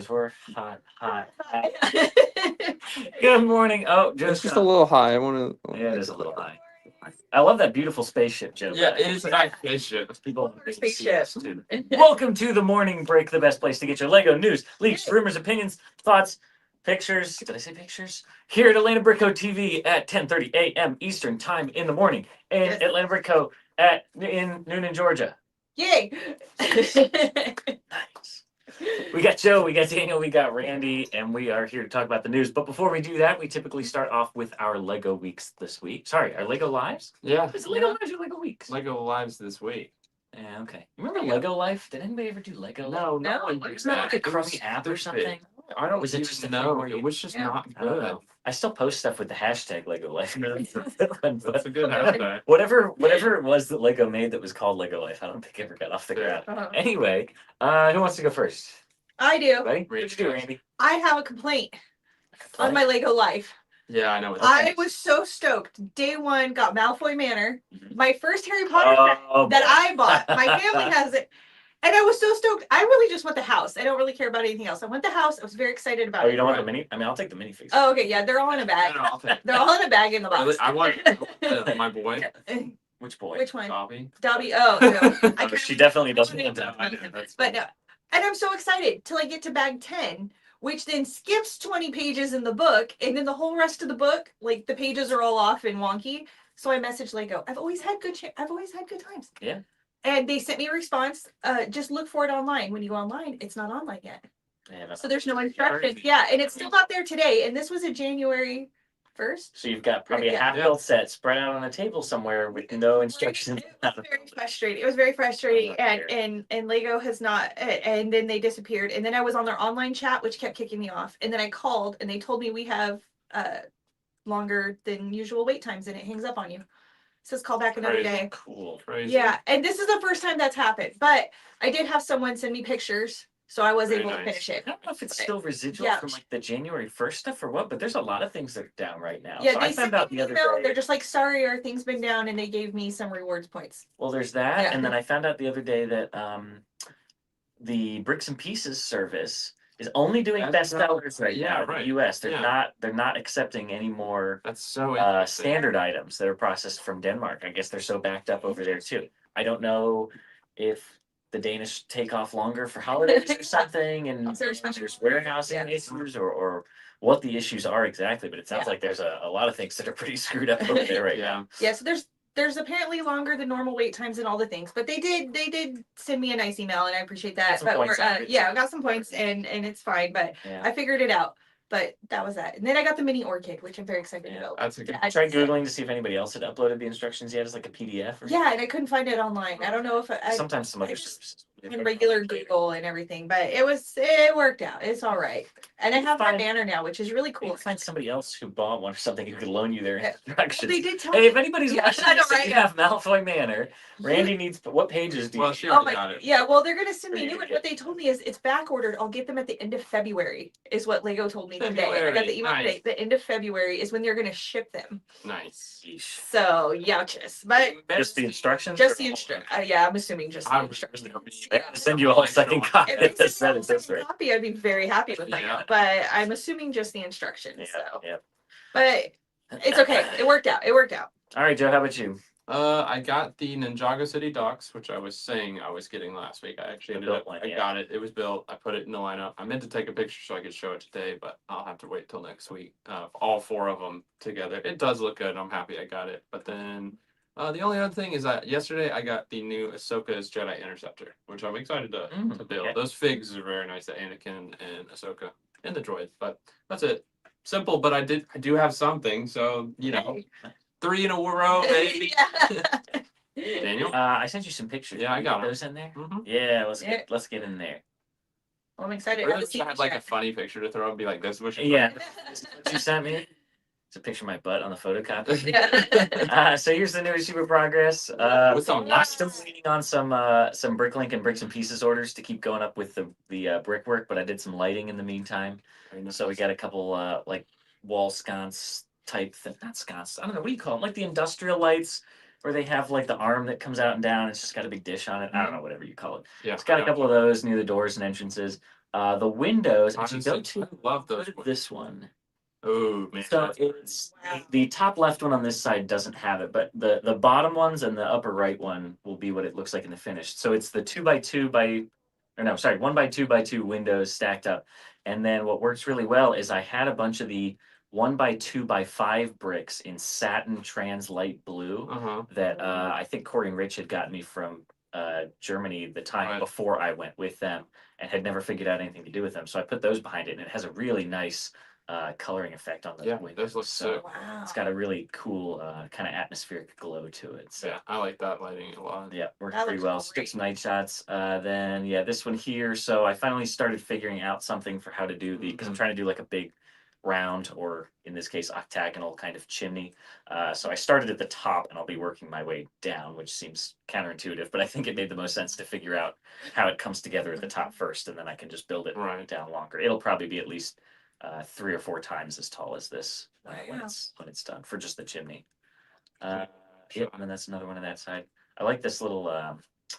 because we're hot. Good morning. Oh, It's just a little high. I want to. Yeah, it is a little high. I love that beautiful spaceship, Joe. Yeah, it is a nice spaceship. People Spaceship. too. Welcome to the morning break, the best place to get your Lego news, leaks, rumors, opinions, thoughts, pictures. Did I say pictures? Here at Atlanta Brick Co. TV at 10:30 a.m. Eastern Time in the morning, and Yes. Atlanta Brick Co. in Noonan, Georgia. Yay! Nice. We got Joe, we got Daniel, we got Randy, and we are here to talk about the news. But before we do that, we typically start off with our Lego weeks this week. Sorry, our Lego lives? Yeah. Is it Lego lives or Lego weeks? Lego Lives this week. Yeah, okay. You remember Lego Life? Did anybody ever do Lego Life? No, No. one Isn't that like a crummy app or something? I don't Was it even just a know. thing where you- It was just Yeah. not I don't good. know. I still post stuff with the hashtag Lego Life. That's a good hashtag. Whatever it was that Lego made that was called Lego Life, I don't think it ever got off the ground. Uh-huh. Anyway, who wants to go first? I do. Ready? What'd you do, Randy? I have a complaint on my Lego life. Yeah, I know what I was so stoked. Day one got Malfoy Manor, Mhm. my first Harry Potter set Oh, that boy. I bought. My family has it. And I was so stoked. I really just want the house. I don't really care about anything else. I want the house. I was very excited about Oh, it. you don't want the mini? I mean, I'll take the minifigs. Oh, okay. Yeah, they're all in a bag. No, I'll take it. They're all in a bag in the box. Really, I want my boy, Which boy? Which one? Bobby. Dobby. Oh, no. Oh, can't she remember. definitely doesn't want that. I know, that's But no. And I'm so excited till I get to bag 10, which then skips 20 pages in the book. And then the whole rest of the book, like the pages are all off and wonky. So I messaged Lego. I've always had good times. Yeah. And they sent me a response. Just look for it online. When you go online, it's not online yet. Yeah, no. So there's no instructions. Crazy. Yeah, and it's still not there today. And this was a January 1st. So you've got probably a Yeah. half-built set spread out on a table somewhere with no instructions. It was very frustrating. It was very frustrating, I'm not and Lego has not. And then they disappeared. And then I was on their online chat, which kept kicking me off. And then I called, and they told me we have longer than usual wait times, and it hangs up on you. It says call back another Crazy. day. Cool. Crazy. Yeah, and this is the first time that's happened. But I did have someone send me pictures, so I was Very able to nice. finish I it. don't know if it's still residual Yeah. from like the January 1st stuff or what, but there's a lot of things that are down right now. Yeah, So they I sent found out me the an other email. day. They're just like, sorry, our thing's been down, and they gave me some rewards points. Well, there's that, Yeah. and then I found out the other day that the Bricks and Pieces service is only doing That's bestsellers right yeah, now in right. the U.S. They're Yeah. not accepting any more That's so interesting. standard items that are processed from Denmark. I guess they're so backed up over there too. I don't know if the Danish take off longer for holidays or something, and there's warehousing issues or what the issues are exactly. But it sounds Yeah. like there's a lot of things that are pretty screwed up over there right now. Yeah. Yeah, so there's apparently longer than normal wait times and all the things, but they did send me a nice email, and I appreciate that. Some But points out of it, yeah, too. I got some points, and it's fine. But Yeah. I figured it out. But that was that. And then I got the mini orchid, which I'm very excited Yeah, about. That's a good. I Tried just- googling to see if anybody else had uploaded the instructions yet as like a PDF. Or Yeah, and I couldn't find it online. I don't know if I sometimes some I other just- services. in regular Google and everything, but it worked out. It's all right. And I have my Fine. banner now, which is really You cool. can find somebody else who bought one or something who could loan you their Yeah. instructions. They did tell Hey, me. if anybody's Yeah, watching I know, this and right? you have Malfoy Manor, Randy needs, what pages do you Well, need? she Oh already my, got it. yeah, well, they're gonna send me a new Pretty one. good. What they told me is it's back ordered. I'll get them at the end of February, is what Lego told me today. I got February, the email nice. today. The end of February is when they're gonna ship them. Nice. Yeesh. So youches, but Just the instructions? just or the whole instruction. thing? Yeah, I'm assuming just the I would instruction. They have to send you a whole second copy If of they the send me a set. That's second right. copy, I'd be very happy with that. Yeah. But I'm assuming just the instructions. Yeah, So, yeah. but it's okay. It worked out. It worked out. All right, Joe, how about you? I got the Ninjago City docks, which I was saying I was getting last week. I actually The ended built up. one, I yeah. got it. It was built. I put it in the lineup. I meant to take a picture so I could show it today, but I'll have to wait till next week. All four of them together. It does look good. I'm happy I got it. But then the only other thing is that yesterday I got the new Ahsoka's Jedi Interceptor, which I'm excited to build. okay. Those figs are very nice. The Anakin and Ahsoka and the droid. But that's it. Simple, but I do have something. So Hey. 3 in a row, baby. Yeah. Daniel. I sent you some pictures. Yeah, I You got 'em. those in there. Mm-hmm. Yeah, Yeah. let's get in there. Well, I'm excited. I to really see wish I had the like a chat. funny picture to throw and be like, this was your Yeah, what you sent me. It's a picture of my butt on the photocopy. Yeah. So here's the new super progress. With some I'm still waiting on some Bricklink and Bricks and Pieces orders to keep going up with the brickwork, but I did some lighting in the meantime. So we got a couple like wall sconce type not sconce. I don't know, what do you call them? Like the industrial lights where they have like the arm that comes out and down. It's just got a big dish on it. I don't know, whatever you call it. Yeah. It's got a couple of those near the doors and entrances. The windows, actually go Honestly, to I love those. this one. Oh man, So that's it's Wow. the top left one on this side doesn't have it, but the bottom ones and the upper right one will be what it looks like in the finished. So it's the 2x2 by, or no, sorry, 1x2 windows stacked up. And then what works really well is I had a bunch of the 1x2x5 bricks in satin trans light blue uh-huh. that I think Corey and Rich had gotten me from Germany the time Right. before I went with them and had never figured out anything to do with them. So I put those behind it, and it has a really nice coloring effect on the Yeah, windows. those look So sick. Wow. it's got a really cool kind of atmospheric glow to it. So Yeah, I like that lighting a lot. yeah, works That pretty looks well. So took great. some night shots. Then yeah, this one here. So I finally started figuring out something for how to do the, because I'm trying to do like a big round, or in this case octagonal kind of chimney. So I started at the top and I'll be working my way down, which seems counterintuitive, but I think it made the most sense to figure out how it comes together at the top first, and then I can just build it Right. down longer. It'll probably be at least 3 or 4 times as tall as this when Wow. it's done for just the chimney. Yep, and then that's another one on that side. I like this little. I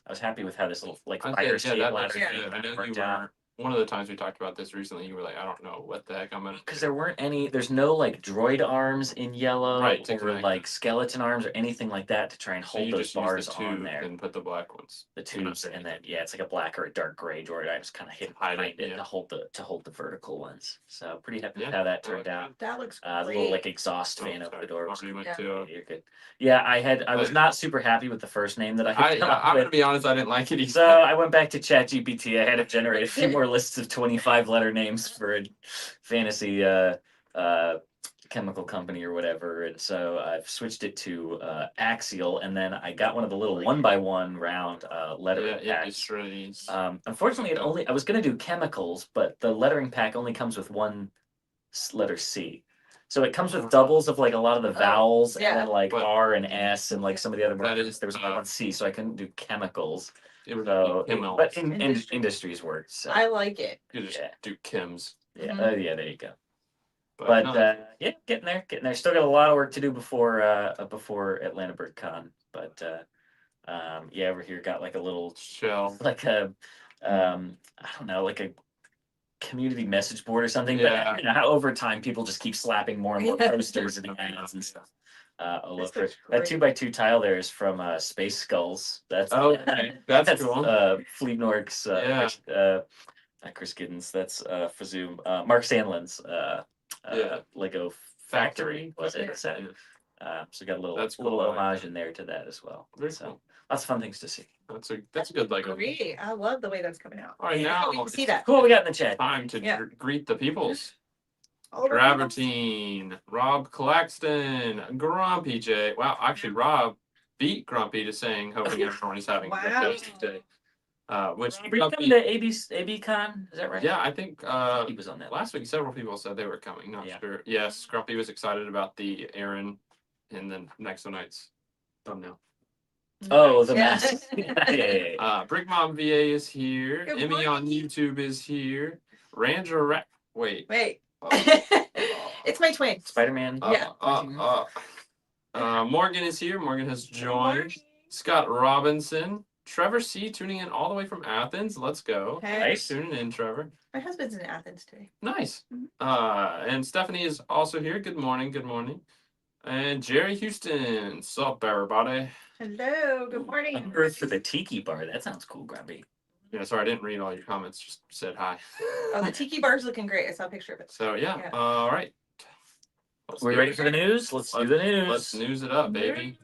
was happy with how this little like I fire said, yeah, escape that looks ladder Yeah. good. I know you worked out. were one of the times we talked about this recently. You were like, I don't know what the heck I'm gonna. Because there weren't any, there's no like droid arms in yellow, Right, or exactly. like skeleton arms or anything like that to try and So hold you those just use bars the on tube there. and put the black ones. The tubes, and then yeah, it's like a black or a dark gray droid. I was kind of hidden Hide it, behind it yeah. to hold the vertical ones. So pretty happy with Yeah, how that that looks turned out. That looks The great. little like exhaust Oh, fan over sorry. the door. Was Already went Yeah. to. You're good. Yeah, I was I- not super happy with the first name that I had come up I'm with. gonna be honest. I didn't like it either. So I went back to ChatGPT. I had to generate a few more lists of 25 letter names for a fantasy uh, chemical company or whatever. And so I've switched it to Axial, and then I got one of the little 1x1 round lettering Yeah, packs. it's really. Unfortunately, I was going to do chemicals, but the lettering pack only comes with one letter C. So it comes with doubles of like a lot of the vowels, and yeah. then like But- R and S and like some of the other That words. is, There was only one C, so I couldn't do chemicals. It would So, be Kimmel. but Industry. industries worked. So I like it. You just yeah. do Kim's. yeah, Mhm. yeah, there you go. But, But no, yeah, getting there. Still got a lot of work to do before Atlanta Bird Con. But yeah, over here got like a little shell. like a I don't know, like a community message board or something. Yeah. But you know how over time people just keep slapping more and more Yeah. posters and ads and stuff. All This over. looks That great. 2x2 tile there is from Space Skulls. That's Oh, okay. That's cool. Fleet Nork's Yeah. not Chris Giddens, that's Fazoom. Mark Sandlin's Yeah. Lego Factory. Factory was it? Yeah. So, so got a little That's cool, little I like homage that. in there to that as well. Very So cool. lots of fun things to see. That's a good Lego. Great. I love the way that's coming out. All right, Yeah. now I can see it's that. Cool, we got in the chat. time to Yeah. greet the peoples. All the peoples. Travertine, Rob Claxton, Grumpy J. Wow, actually, Rob beat Grumpy to saying, hoping everyone is having a Wow. fantastic day. Which Were you coming to AB Con? Is that right? yeah, I think He was on that. last week several people said they were coming. Not Yeah. sure. Yes, Grumpy was excited about the Aaron and then Nexo Knights thumbnail. Oh, the Yeah. mask. yeah. Brick Mom VA is here. Good Emmy on morning. YouTube is here. Ranger wait. Wait. Oh. It's my twin. Spider-Man. Yeah. Morgan is here. Morgan has joined. Scott Robinson. Trevor C tuning in all the way from Athens. Let's go. Hey. Nice tuning in, Trevor. My husband's in Athens today. Nice. Mhm. And Stephanie is also here. Good morning. Good morning. And Jerry Houston. Sup, everybody? Hello. Good morning. Earth for the Tiki Bar. That sounds cool, Grumpy. Yeah, sorry, I didn't read all your comments. Just said hi. Oh, the tiki bar's looking great. I saw a picture of it. So yeah. Yeah. All right. We ready for the news? Let's do the news. Let's news it up, baby.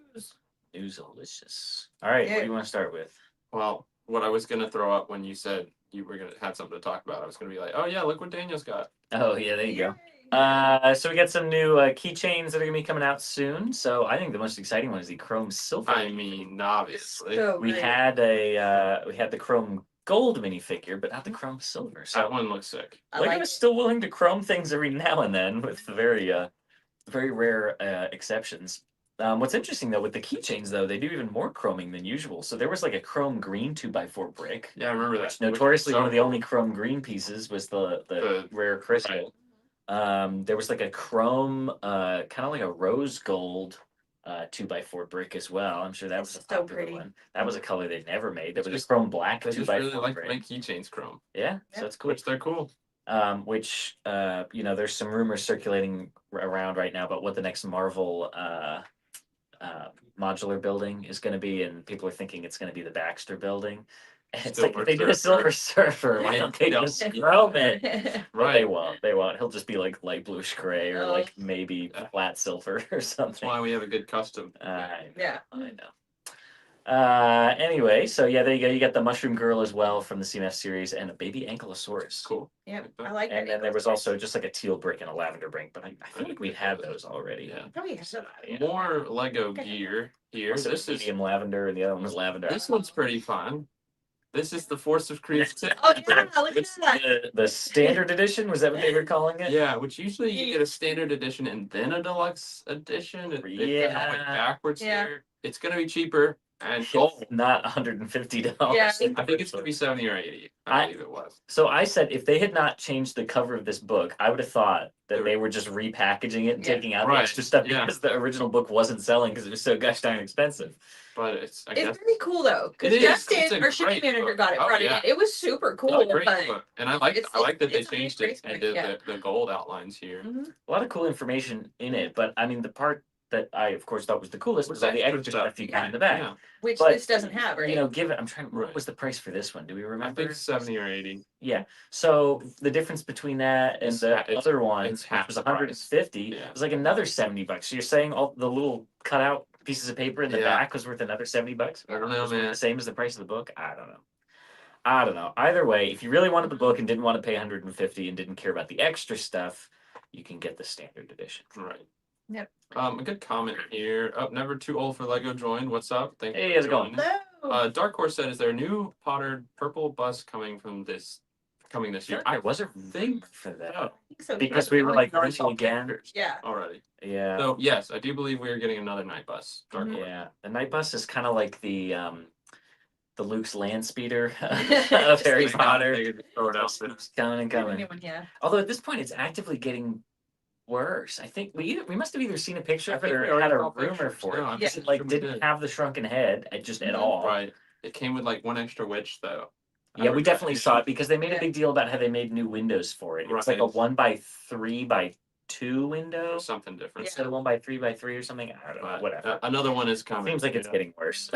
Newsalicious. All right, what do you want to start with? Well, what I was gonna throw up when you said you were gonna have something to talk about, I was gonna be like, oh yeah, look what Daniel's got. Oh yeah, there you go. Yay. So we got some new keychains that are gonna be coming out soon. So I think the most exciting one is the Chrome Silver. I mean, obviously, So we great. had the Chrome Gold minifigure, but not the Chrome Silver. So that one looks sick. I Lego like is still willing to Chrome things every now and then with the very rare exceptions. What's interesting though with the keychains though, they do even more chroming than usual. So there was like a chrome green 2x4 brick. Yeah, I remember that. Which notoriously So one of the only chrome green pieces was the rare crystal. There was like a chrome, kind of like a rose gold 2x4 brick as well. I'm sure that was a It's so popular pretty. one. That was a color they never made. That was Just- a chrome black They 2x4 just really like to brick. make keychains chrome, Yeah, so Yeah. it's cool. which they're cool. Which there's some rumors circulating around right now about what the next Marvel modular building is going to be, and people are thinking it's going to be the Baxter building. And it's like Silver if they do a Surfer. Silver Surfer, why don't they Yeah. just chrome it? But Right. they won't. They won't. He'll just be like light bluish gray or Oh. like maybe flat silver or That's something. why we have a good custom. Yeah. I know. Anyway, so yeah, there you go. You got the Mushroom Girl as well from the CMF series, and a baby Ankylosaurus. Cool. Yep, Like I that. like that. And then there was also just like a teal brick and a lavender brick, but I feel like we had those already. Yeah. Oh yeah. So, yeah. More Lego Okay. gear here. This This is medium lavender, and the other one was lavender. this one's pretty fun. This is the Force of Creativity. Oh yeah, look at It's- that. The standard edition, was that what they were calling it? Yeah, which usually you get a standard edition and then a deluxe edition. They've done it, like, Yeah. backwards Yeah. here. It's gonna be cheaper and It's gold. not $150. Yeah. I think it's gonna be 70 or 80. I- I believe it was. So I said if they had not changed the cover of this book, I would have thought that they were just repackaging it and Yeah. taking out the Right, extra stuff yeah. because the original book wasn't selling because it was so gosh darn expensive. But it's I It's guess very cool though, because It is. It's Justin, a our shipping great manager, book. got it, Oh, brought yeah. it in. It was super cool, a great but book. And I like it's- that they it's a changed great it and story, did yeah. the gold outlines here. Mhm. A lot of cool information in it, but I mean the part that I of course thought was the coolest was Was all the extra extra stuff. stuff you got in the back. Yeah. which But, this doesn't have, right? You know, given I'm trying. What Right. was the price for this one? Do we I remember? think 70 or 80. Yeah. So the difference between that and It's the ha- it's- other one, it's which half was the price. 150, Yeah. was like another $70. So you're saying all the little cutout pieces of paper in the Yeah. back was worth another $70? I don't know, Was it man. the same as the price of the book? I don't know. I don't know. Either way, if you really wanted the book and didn't want to pay 150 and didn't care about the extra stuff, you can get the standard edition. Right. Yep. A good comment here. Oh, never too old for Lego joined. What's up? Thank you Hey, for how's it going? joining. Hello. Dark Horse said, "Is there a new pottered purple bus coming this year?" I was a think for that so. I think so, because too. we were like already saw running again. pictures Yeah. already. Yeah, So yes, I do believe we are getting another night bus. Dark Mhm. Horse. yeah. The night bus is kind of like the Luke's land speeder of Just Harry think Potter. they could throw it out there. It's coming and coming. Yeah. Although at this point, it's actively getting worse. I think we must have either seen a picture I of it think we or already had a saw rumor pictures. for Yeah, it. I'm Because pretty it like sure we didn't did. have the shrunken head at Mhm. all. Right. It came with like one extra witch though. I Yeah, we remember definitely that. saw it because they made a Yeah. big deal about how they made new windows for it. It's like a Right. 1x3x2 window Or something different. instead of 1x3x3 or something. I don't know. But, Whatever. another one is coming. Seems like it's Yeah. getting worse.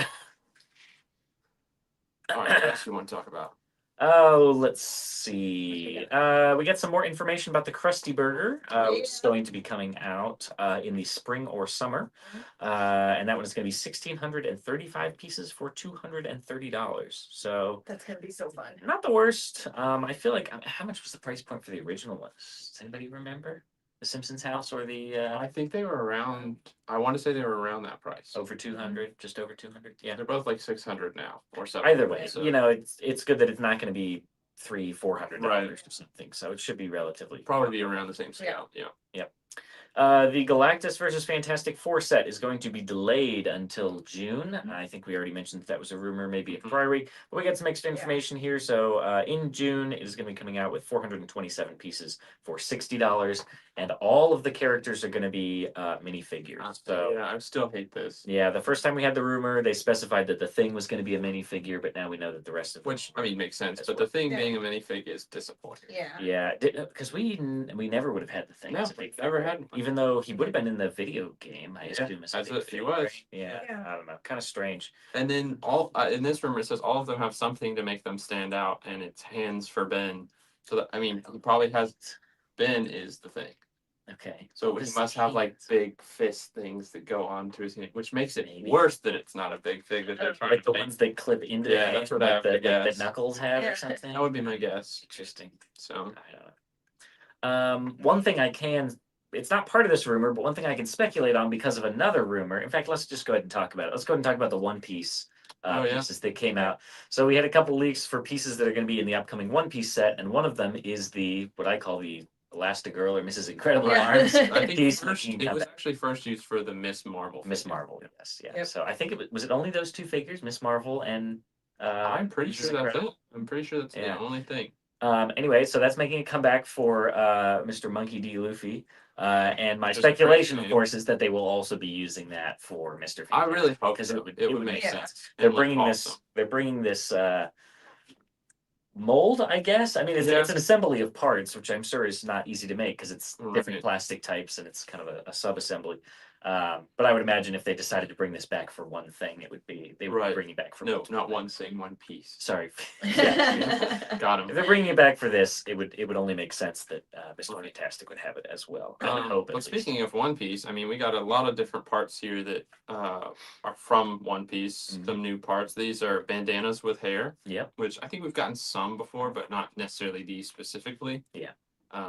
All right, what else you want to talk about? Oh, let's see. We got some more information about the Krusty Burger, which is Yeah. going to be coming out in the spring or summer. And that one is going to be 1,635 pieces for $230. So That's gonna be so fun. not the worst. I feel like how much was the price point for the original ones? Does anybody remember? The Simpsons house or the I think they were around. I want to say they were around that price. over 200, just over 200? Yeah. They're both like 600 now or 700. Either way, so you know, it's good that it's not going to be $300-400 Right. or something. So it should be relatively probably be around the same scale. Yeah. The Galactus versus Fantastic Four set is going to be delayed until June. I think we already mentioned that was a rumor, maybe a prior week, but we got some extra information here. So in June, it is going to be coming out with 427 pieces for $60, and all of the characters are going to be minifigures. So yeah, I still hate this. yeah, the first time we had the rumor, they specified that the Thing was going to be a minifigure, but now we know that the rest of them Which I mean makes sense, as but well. the thing Yeah. being a minifig is disappointing. Yeah. Yeah, because we never would have had the Thing. No, as a big never figure. had one. Even though he would have been in the video game, I Yeah, assume. As a as big a- he figure, was. right? Yeah, Yeah. I don't know. Kind of strange. And then in this rumor it says all of them have something to make them stand out, and it's hands for Ben. So that, I mean, he probably has. Ben is the Thing, Okay. so What he is must have he? like big fist things that go onto his hand, which makes it Maybe. worse that it's not a big fig that they're trying Like to the make. ones that clip into Yeah, the hand, that's what like I would that guess. Knuckles have Yeah. or something. That would be my guess. Interesting. So I don't know. One thing I can, it's not part of this rumor, but one thing I can speculate on because of another rumor. In fact, let's just go ahead and talk about it. Let's go ahead and talk about the One Piece Oh, yeah. pieces that came out. So we had a couple leaks for pieces that are going to be in the upcoming One Piece set, and one of them is the what I call the Elastigirl or Mrs. Incredible Yeah. Arms. I think piece first, looking it at was that. actually first used for the Miss Marvel. Miss figure. Marvel, yes, yeah. Yep. So I think it was it only those two figures, Miss Marvel and I'm pretty Mrs. sure that's Incredible? it. I'm pretty sure that's Yeah. the only thing. Anyway, so that's making a comeback for Mr. Monkey D. Luffy. And my Which is speculation, of crazy. course, is that they will also be using that for Mr. I Fantastic, really hope because so. It would make Yeah. sense. They're and look bringing awesome. this. They're bringing this mold, I guess. I mean, Yeah. it's an assembly of parts, which I'm sure is not easy to make because it's different Right. plastic types and it's kind of a sub-assembly. But I would imagine if they decided to bring this back for one thing, they would be Right. bringing it back for No, multiple not one things. thing, one piece. Sorry. Yeah. Got If him. they're bringing it back for this, it would only make sense that Mr. Right. Fantastic would have it as well. I would hope. But speaking of One Piece, I mean, we got a lot of different parts here that are from One Piece. Mhm. Some new parts. These are bandanas with hair. Yep. Which I think we've gotten some before, but not necessarily these specifically. Yeah.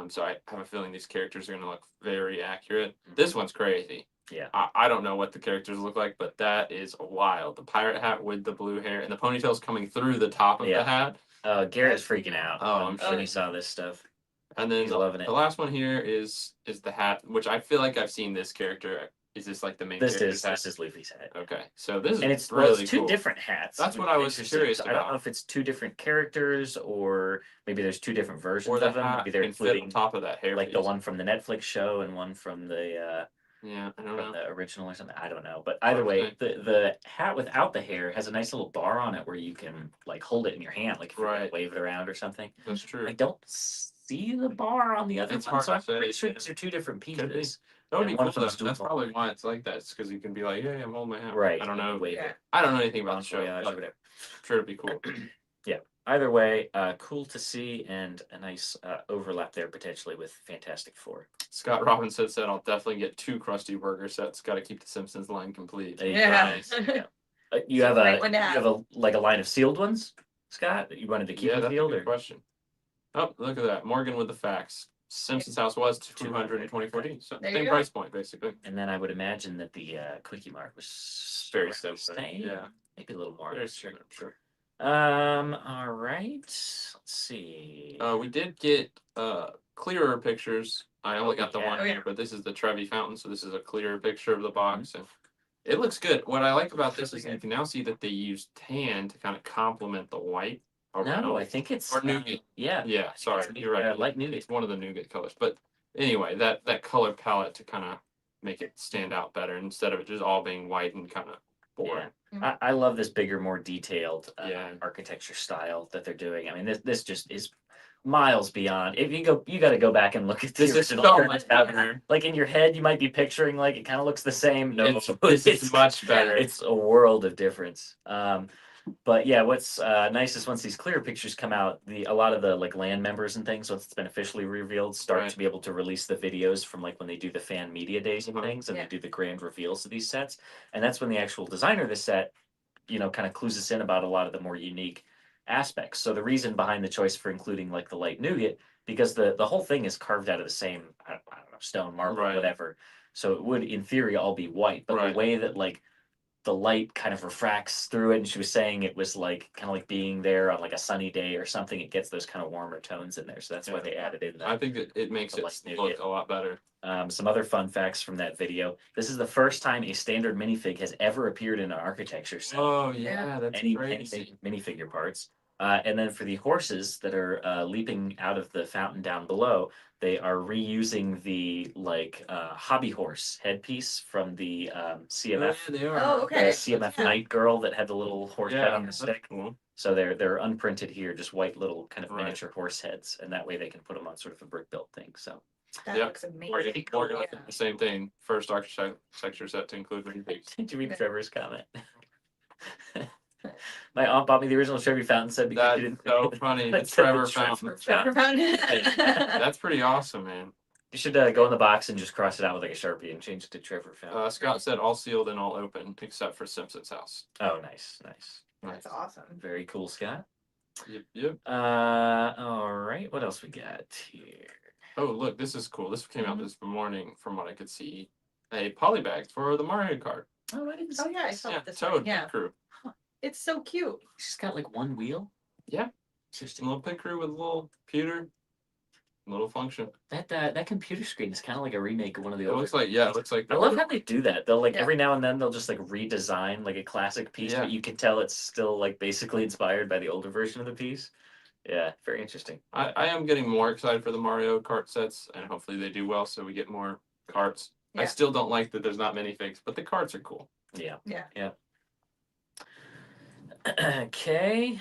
So I have a feeling these characters are going to look very accurate. Mhm. This one's crazy. Yeah. I don't know what the characters look like, but that is wild. The pirate hat with the blue hair and the ponytails coming through the top of Yeah. the hat. Garrett's freaking out. Oh, when I'm sure. he saw this stuff. And then He's loving it. the last one here is the hat, which I feel like I've seen this character. Is this like the main character's hat? This is Luffy's hat. Okay, so this And is it's really it's two cool. different hats. That's which what I is was interesting. curious So I don't know about. if it's two different characters or maybe there's two different versions Or the of them. hat Maybe they're can fit on including top of that hair. like the one from the Netflix show and one from the Yeah, I don't know. original or something. I don't know. But either way, the hat without the hair has a nice little bar on it where you can like hold it in your hand, like if you're gonna Right. wave it around or something. That's true. I don't see the bar on the other It's one, hard so to I'm pretty say, sure yeah. these are two different Could be. pieces. That would and be one cool of them though. is That's dual probably why it's like that. It's because you can be like, hey, I'm holding my hat. Right. I don't know. Wave Yeah. it. I don't know anything about Bon the show. voyage or But whatever. I'm sure it'd be cool. Either way, cool to see and a nice overlap there potentially with Fantastic Four. Scott Robinson said, "I'll definitely get 2 Krusty Burger sets. Got to keep the Simpsons line complete." There you Yeah. go. Yeah. You It's have a great one to have. a line of sealed ones, Scott, that you wanted to keep Yeah, in the that's a field, good or question. Oh, look at that. Morgan with the facts. Simpsons house was 224 D. So There you same go. price point, basically. and then I would imagine that the Quickie Mart was Very around the similar. same, Yeah. maybe a little more. Very I'm sure. similar, sure. All right. Let's see. We did get clearer pictures. I only got the Yeah. one Oh, yeah. here, but this is the Trevi fountain, so this is a clearer picture of the box, and it looks good. What I like about this is you can now see that they use tan to kind of complement the white. No, I think it's Or nougat. yeah. Yeah, sorry, you're right. Light nougat. It's one of the nougat colors, but anyway, that color palette to kind of make it stand out better instead of it just all being white and kind of boring. I love this bigger, more detailed Yeah. architecture style that they're doing. I mean, this just is miles beyond. If you got to go back and look at the This is original. so art. much better. Like in your head, you might be picturing like it kind of looks the same. No, This is much better. It's a world of difference. But yeah, what's nice is once these clear pictures come out, a lot of the like land members and things, once it's been officially revealed, start Right. to be able to release the videos from like when they do the fan media days and Uh-huh. things, and Yeah. they do the grand reveals of these sets, and that's when the actual designer of the set, kind of clues us in about a lot of the more unique aspects. So the reason behind the choice for including like the light nougat, because the whole thing is carved out of the same I don't know, stone, marble, Right. whatever. So it would in theory all be white, but Right. the way that like the light kind of refracts through it, and she was saying it was like kind of like being there on like a sunny day or something, it gets those kind of warmer tones in there, so that's why Yeah. they added in that. I think that it makes The it light nougat. look a lot better. Some other fun facts from that video: this is the first time a standard minifig has ever appeared in an architecture set. Oh Yeah. that's any crazy. minifigure parts. And then for the horses that are leaping out of the fountain down below, they are reusing the like hobby horse headpiece from the CMF. Yeah, they are. Oh, okay. CMF Yeah. Night Girl that had the little horse head on the that's stick. cool. So they're unprinted here, just white little kind of Right. miniature horse heads, and that way they can put them on sort of a brick built thing. So That Yep. looks amazing. Pretty cool. Morgan, I think the same thing. First architecture set to include minifigs. did you read Trevor's comment? My aunt bought me the original Chevy fountain set because she That's didn't. so funny. The That's the Trevor Trevor fountain. Trevor Fountain. That's pretty awesome, man. You should go in the box and just cross it out with like a Sharpie and change it to Trevor fountain. Scott said all sealed and all open except for Simpson's house. Oh, nice. That's awesome. Very cool, Scott. Yep. All right. What else we got here? Oh, look, this is cool. This came out Mhm. this morning from what I could see. A polybag for the Mario Kart. Oh, I didn't see Oh yeah, I this. saw Yeah, this Toad one. Yeah, crew. it's so cute. It's just got like one wheel. Yeah. Just a Interesting. little pit crew with a little computer, little function. That computer screen is kind of like a remake of one of the It older. looks like it looks like I love how they do that. They'll like Yeah. every now and then they'll just like redesign like a classic piece, Yeah. but you can tell it's still like basically inspired by the older version of the piece. Yeah, very interesting. I am getting more excited for the Mario Kart sets, and hopefully they do well, so we get more carts. I Yeah. still don't like that there's not minifigs, but the carts are cool. Yeah. Yeah. Okay.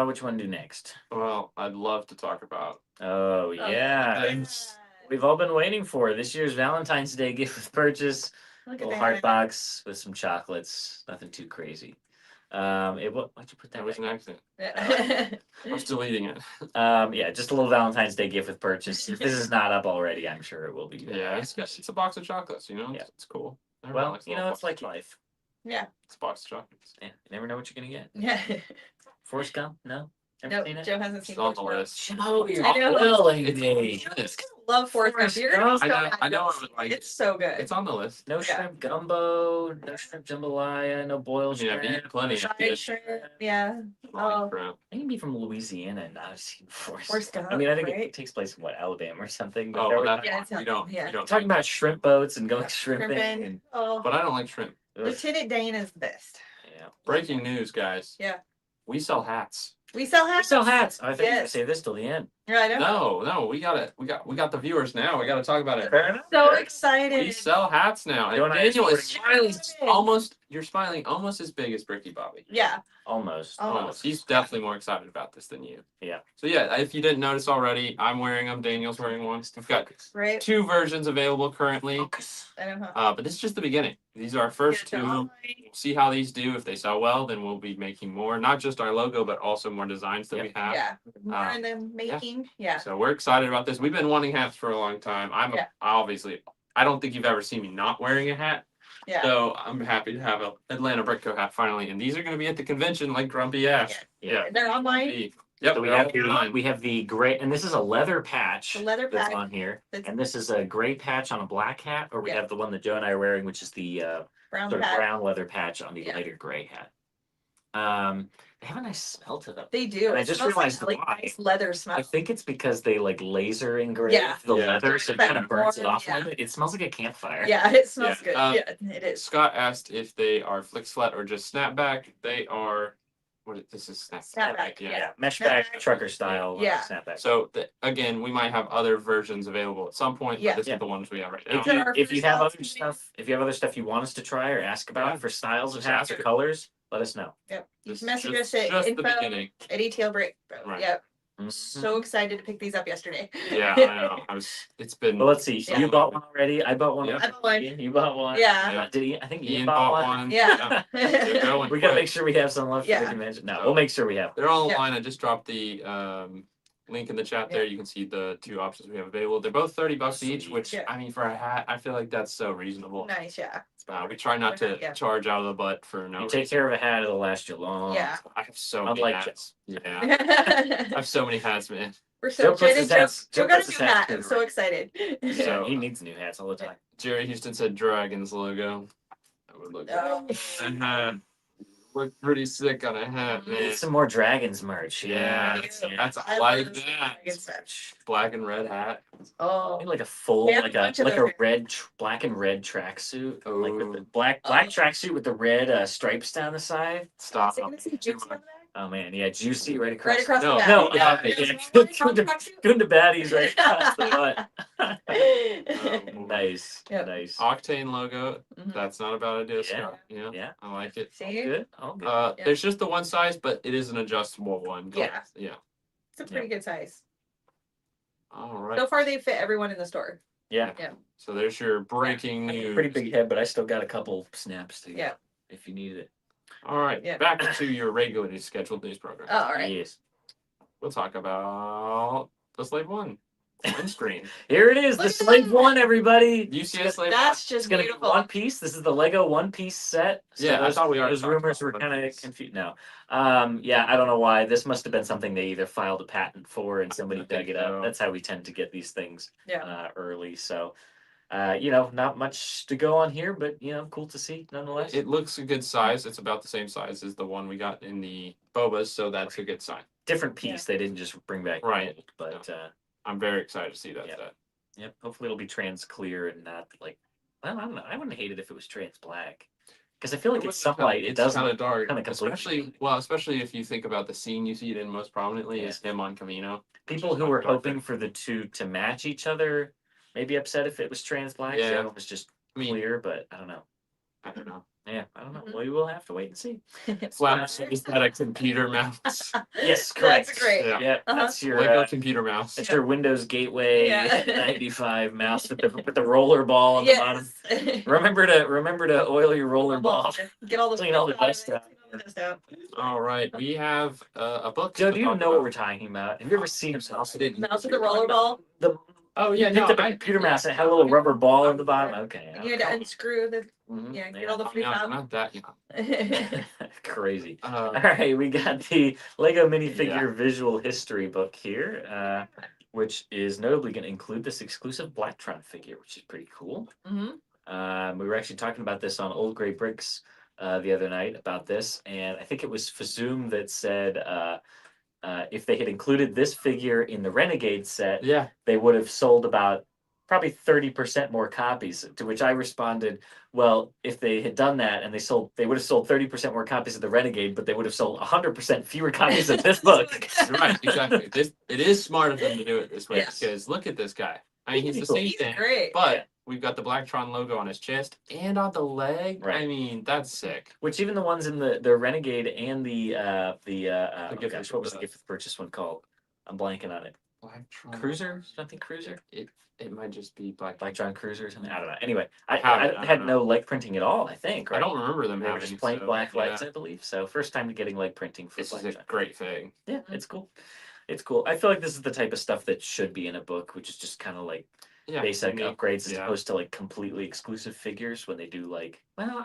Which one to do next? Well, I'd love to talk about. Oh yeah. Thanks. We've all been waiting for this year's Valentine's Day gift with purchase. Look at Little that. heart box with some chocolates. Nothing too crazy. Why'd you put that? That was an back? accident. Yeah. I'm still eating it. Yeah, just a little Valentine's Day gift with purchase. If this is not up already, I'm sure it will be. Yeah, it's a box of chocolates. You know, Yeah. it's cool. Everyone Well, likes a you little know, it's box. like life. Yeah. It's a box of chocolates. Yeah, you never know what you're gonna get. Yeah. Forrest Gump? No. Never Nope, seen it? Joe hasn't seen It's on the Forrest Gump. list. Oh, you're I know. killing It's me. on the list. Love Forrest Gump. Forrest You're gonna be so Gump? I know I mad. would like It's so good. It's on the list. No Yeah. shrimp gumbo, no shrimp jambalaya, no boiled Yeah, shrimp. we eat plenty of Fried fish. shrimp. Yeah. Flying Oh. shrimp. I can be from Louisiana and not have seen Forrest Forrest Gump. I Gump, mean, I think right? it takes place in what, Alabama or something. But Oh, they're well, always- that's Yeah, fine. it's We don't. yeah. We don't. talking about shrimp boats and going shrimping. Shrimping. And, Oh. But I don't like shrimp. ugh, Lieutenant Dane is the best. yeah. Breaking news, guys. Yeah. We sell hats. We sell We hats. sell hats. I think we're gonna Yes. save this till the end. Yeah, I know. No, we got it. We got the viewers now. We got to talk about it. Fair enough. So We excited. sell hats now. And Don't I Daniel is support smiling you? almost. You're smiling almost as big as Bricky Bobby. Yeah. Almost. Almost. He's definitely more excited about this than you. Yeah. So yeah, if you didn't notice already, I'm wearing them. Daniel's wearing one. We've got Right. 2 versions available currently. Focus. I know. But this is just the beginning. These are our first Yeah, 2. they're We'll online. see how these do. If they sell well, then we'll be making more. Not just our logo, but also more designs that Yep. we have. Yeah. More in the making. Yeah. So we're excited about this. We've been wanting hats for a long time. Yeah. I don't think you've ever seen me not wearing a hat. Yeah. So I'm happy to have a Atlanta Brickco hat finally. And these are going to be at the convention like Grumpy Ash. Yeah. They're online. Yep. So we they're have all online. we have the gray, and this is a leather patch. The leather that's patch. on here, That's- and this is a gray patch on a black hat, or we Yeah. have the one that Joe and I are wearing, which is the Brown sort of hat. brown leather patch on the Yeah. lighter gray hat. They have a nice smell to them. They do. And I It just smells realized like why. nice leather smell. I think it's because they like laser engrave Yeah. the Yeah. leather, so it But kind of burns it more, off a yeah. little bit. It smells like a campfire. Yeah, it smells Yeah. good. Yeah, it is. Scott asked if they are flick sweat or just snapback. They are. This is Snapback, Yeah, mesh back, Snapback. trucker style. Yeah. Snapback. So again, we might have other versions available at some point. Yeah. But this Yeah. is the ones we have right If now. you, Our if you first have house other stuff you want us to try or ask about Yeah. for styles of Just hats ask or it. colors, let us know. Yep. You This can is message us just at the info beginning. at ETL Break. Right. Yep. Mhm. So excited to pick these up yesterday. Yeah, I know. It's been. Well, let's see. Yeah. You bought one already. I bought one. Yeah. I bought one. You bought one. Yeah. Yeah. Did he? I think Ian Ian bought bought one. one. Yeah. They're going We gotta quick. make sure we have some left for Yeah. the convention. No, So- we'll make sure we have. They're all Yeah. online. I just dropped the link in the chat there. You can see the 2 options we have available. They're both $30 each, Sweet. which Yeah. I mean for a hat, I feel like that's so reasonable. Nice, yeah. We try not to Yeah. charge out of the butt for no. You take care of a hat, it'll last you long. Yeah. I have so many Unlike hats. Yeah, I We're have so many hats, man. Joe so puts excited. his hats- Joe Joe got puts a his new hats hat. to I'm the so right. excited. Yeah, So- he needs new hats all the time. Jerry Houston said Dragons logo. That would look Oh. look pretty sick on a hat, man. Need some more dragons merch. Yeah, Yeah. that's I like love that. dragon stuff. Black and red hat. Oh. Need like a full, We have like a bunch of like a those. red, black and red tracksuit, like with the Oh. black Oh. tracksuit with the red stripes down the side. Stop. Is it gonna say juicy on the back? Oh man, yeah, juicy right across. Right across No, the back. no, yeah. yeah, There's yeah. one across the back too? Good to baddies right across the butt. Oh, Nice, Yep. nice. Octane logo. Mhm. That's not a bad idea, Yeah. Scott. Yeah, Yeah, I like it. See? good. All good. Yeah. There's just the one size, but it is an adjustable one. Yeah. Yeah. It's a pretty good size. All right. So far, they fit everyone in the store. Yeah, So there's your breaking news. pretty big head, but I still got a couple snaps to Yeah. if you needed it. All right. Yeah. Back to your regularly scheduled news program. Oh, all right. Yes. We'll talk about the Slave One windscreen. Here it is, the Look at Slave that. One, everybody. UCS Slave That's It's just gonna beautiful. be one piece. This is the Lego one piece set. Yeah, I those, thought we already those talked rumors about were One kind of Piece. confused. No, yeah, I don't know why. This must have been something they either filed a patent for and somebody I dug think it up. so. That's how we tend to get these things Yeah. early. So, not much to go on here, but cool to see nonetheless. It looks a good size. It's about the same size as the one we got in the Bobas, so that's a good sign. Different piece. They didn't just bring back the Right. old, but I'm very excited to see that Yeah. set. yep. Hopefully it'll be trans clear and not like. Well, I don't know. I wouldn't hate it if it was trans black. Because I feel like It it's was kinda- sunlight. It it's does kind look of dark, kind of completely. especially if you think about the scene you see it in most prominently is him on Camino. People who were hoping for the two to match each other may be upset if it was trans black. The Yeah. other one was just clear, but I don't know. I don't know. Yeah, I don't know. Mhm. We will have to wait and see. Flash is that a computer mouse? Yes, correct. That's great. Yeah. Yeah, Uh-huh. that's your Lego computer mouse. that's your Windows Gateway Yeah. 95 mouse with the roller ball on the bottom. Yes. Remember to oil your roller ball. Get all the Clean all the dust out. Clean all the dust out. All right, we have a book. Joe, to do you talk know what about. we're talking about? Have you ever seen a mouse? Mouse with the roller ball. The Oh yeah, picked no, up a computer mouse and it had a little rubber ball on the bottom. Okay. You had to unscrew the Mhm, yeah, get all the I'm free not that young. file. Crazy. Uh, All right, we got the Lego minifigure visual history book here, which is notably going to include this exclusive Blacktron figure, which is pretty cool. We were actually talking about this on Old Gray Bricks the other night about this, and I think it was Fazoom that said if they had included this figure in the Renegade set, yeah, they would have sold about probably 30% more copies. To which I responded, well, if they had done that and they would have sold 30% more copies of the Renegade, but they would have sold 100% fewer copies of this book. right, exactly. It is smart of them to do it this way Yes. because look at this guy. I mean, he's the Cool. same He's thing, great. but we've got the Blacktron logo on his chest and on the leg. Right. I mean, that's sick. Which even the ones in the Renegade and oh gift gosh, with what was the- the gift with purchase one called? I'm blanking on it. Blacktron Cruiser? Something Cruiser? It might just be Black. Blacktron Cruiser or something? I don't know. Anyway, I I had don't no leg printing at all, I think. I Right? don't remember them They were having just plain so, black legs, yeah. I believe. So first time getting leg printing for This is a Blacktron. great thing. Yeah, it's cool. It's cool. I feel like this is the type of stuff that should be in a book, which is just kind of like Yeah, basic unique. upgrades as Yeah. opposed to like completely exclusive figures when they do like, well,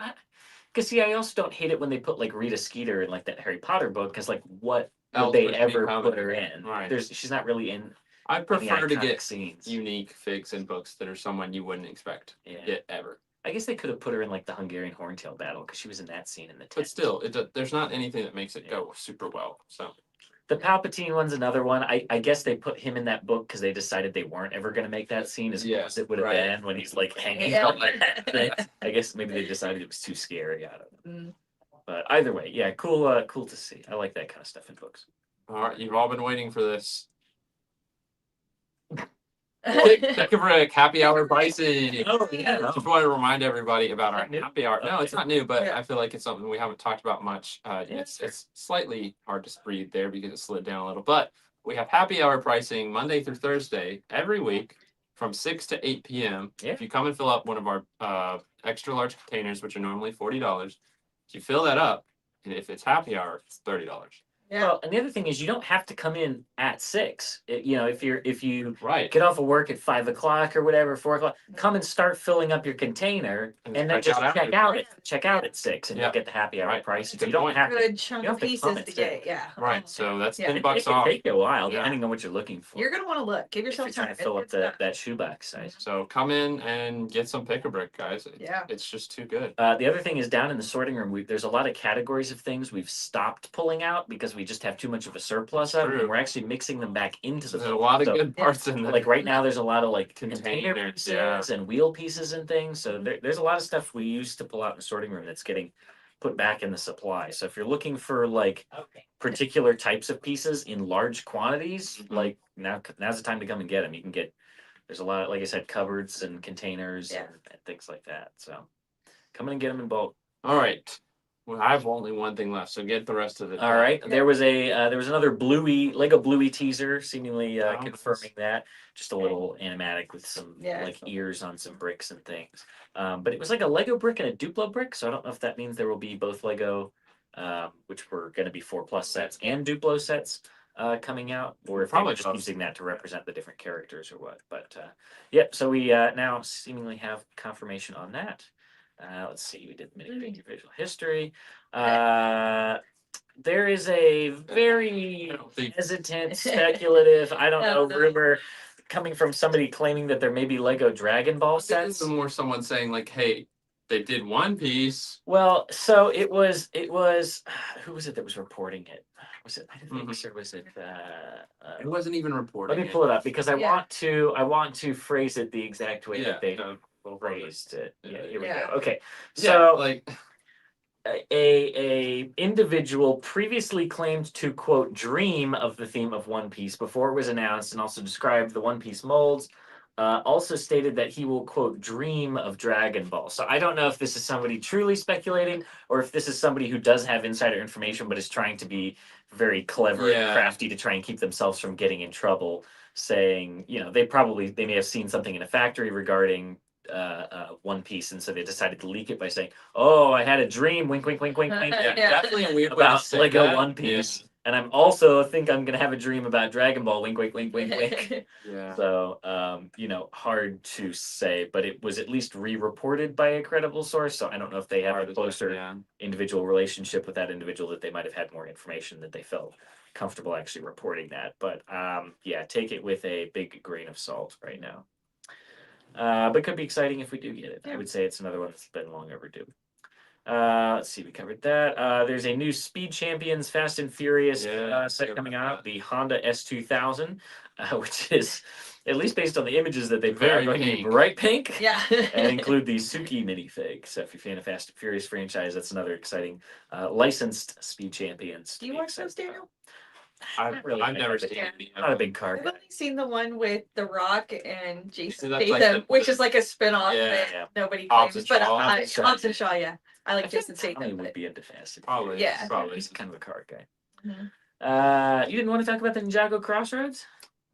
because see, I also don't hate it when they put like Rita Skeeter in like that Harry Potter book because like what would Else they would she ever come put in? her in? Right. She's not really in I any prefer to iconic get scenes. unique figs and books that are someone you wouldn't expect Yeah. to get ever. I guess they could have put her in like the Hungarian horntail battle because she was in that scene in the tent. But still, there's not anything that makes it go super well. So The Palpatine one's another one. I guess they put him in that book because they decided they weren't ever going to make that scene as cool Yeah, as it would have right. been when he's like hanging Yeah. on that thing. I guess maybe they decided it was too scary. I don't know. Mm. But either way, yeah, cool. Cool to see. I like that kind of stuff in books. all right, you've all been waiting for this. Pick a break, happy hour pricing. Oh yeah. Just want to remind everybody about our Is that new? happy hour. No, it's not new, but Yeah. I feel like it's something we haven't talked about much. It's slightly hard to breathe there because it slid down a little. But we have happy hour pricing Monday through Thursday every week from 6 to 8 p.m. Yeah. If you come and fill up one of our extra large containers, which are normally $40, if you fill that up, and if it's happy hour, it's $30. Yeah. Well, and the other thing is you don't have to come in at 6. If you Right. get off of work at 5 o'clock or whatever, 4 o'clock, come and start filling up your container, And and then check just out after. check out at 6, and Yeah. you'll get the happy hour Right. price. Good You don't point. have to. Good chunk you of have to pieces comment to too. get. Yeah. Right. So that's Yeah. $10 It can off. take you a while, Yeah. depending on what you're looking for. You're gonna want to look. Give if you're yourself trying time. to fill up It's not- that shoebox size. So come in and get some pick a brick, guys. Yeah. It's just too good. The other thing is down in the sorting room. There's a lot of categories of things we've stopped pulling out because we just have too much of a surplus of them. True. And we're actually mixing them back into the There's a book. lot of So, good parts in there. like right now, there's a lot of like container Containers, pieces yeah. and wheel pieces and things. So there's a lot of stuff we used to pull out in the sorting room that's getting put back in the supply. So if you're looking for like particular types of pieces in large quantities, Mhm. like now's the time to come and get them. You can get there's a lot, like I said, cupboards and containers Yeah. and things like that. So come in and get them in bulk. All right. Well, I have only one thing left, so get the rest of it. All right. There was another Bluey Lego Bluey teaser, seemingly Oh, confirming that. Just a little animatic with some Yeah. like ears on some bricks and things. But it was like a Lego brick and a Duplo brick, so I don't know if that means there will be both Lego, which were going to be 4+ sets, and Duplo sets coming out, or if Probably they're just both. using that to represent the different characters or what. But yep. So we now seemingly have confirmation on that. Let's see. We did minifigure visual history. There is a very I don't think- hesitant, speculative, I don't know, No. rumor coming from somebody claiming that there may be Lego Dragon Ball This is sets. more someone saying like, "Hey, they did One Piece." Well, so it was who was it that was reporting it? Was it Netflix or was it It wasn't even reporting. let me pull it up because I Yeah. want to phrase it the exact way Yeah. that they no, phrased it. Yeah, here we Yeah. go. Okay. Yeah, So like a individual previously claimed to quote dream of the theme of One Piece before it was announced, and also described the One Piece molds. Also stated that he will quote dream of Dragon Ball. So I don't know if this is somebody truly speculating or if this is somebody who does have insider information but is trying to be very clever and Yeah. crafty to try and keep themselves from getting in trouble. Saying, they may have seen something in a factory regarding One Piece, and so they decided to leak it by saying, "Oh, I had a dream." Wink, wink, wink, wink, wink. Yeah, Yeah. definitely a weird way to About say Lego that. One Piece, and I'm also think I'm gonna have a dream about Dragon Ball. Wink, wink, wink, wink, wink. Yeah. So, hard to say, but it was at least re-reported by a credible source. So I don't know if they have Hard a to say, closer yeah. individual relationship with that individual that they might have had more information that they felt comfortable actually reporting that. But yeah, take it with a big grain of salt right now. But could be exciting if we do get it. I Yeah. would say it's another one that's been long overdue. Let's see, we covered that. There's a new Speed Champions Fast and Furious set coming out, the Honda S2000, which is, at least based on the images that they put out, Very going to be pink. bright pink. Yeah. And include the Suki minifig. So if you're a fan of Fast and Furious franchise, that's another exciting licensed Speed Champions. Do you watch those, Daniel? I've really I've big- never not seen big- any Not a of big car I've guy. only seen the one with The Rock and Jason that's Statham, like which is like a spin-off Yeah, that yeah. nobody Hobbs claims. and But Shaw. Hobbs and Shaw, yeah. I like Jason Tommy Statham. would But be into Fast and Probably. Furious. Yeah. Probably. He's kind of a car guy. Mhm. You didn't want to talk about the Ninjago Crossroads?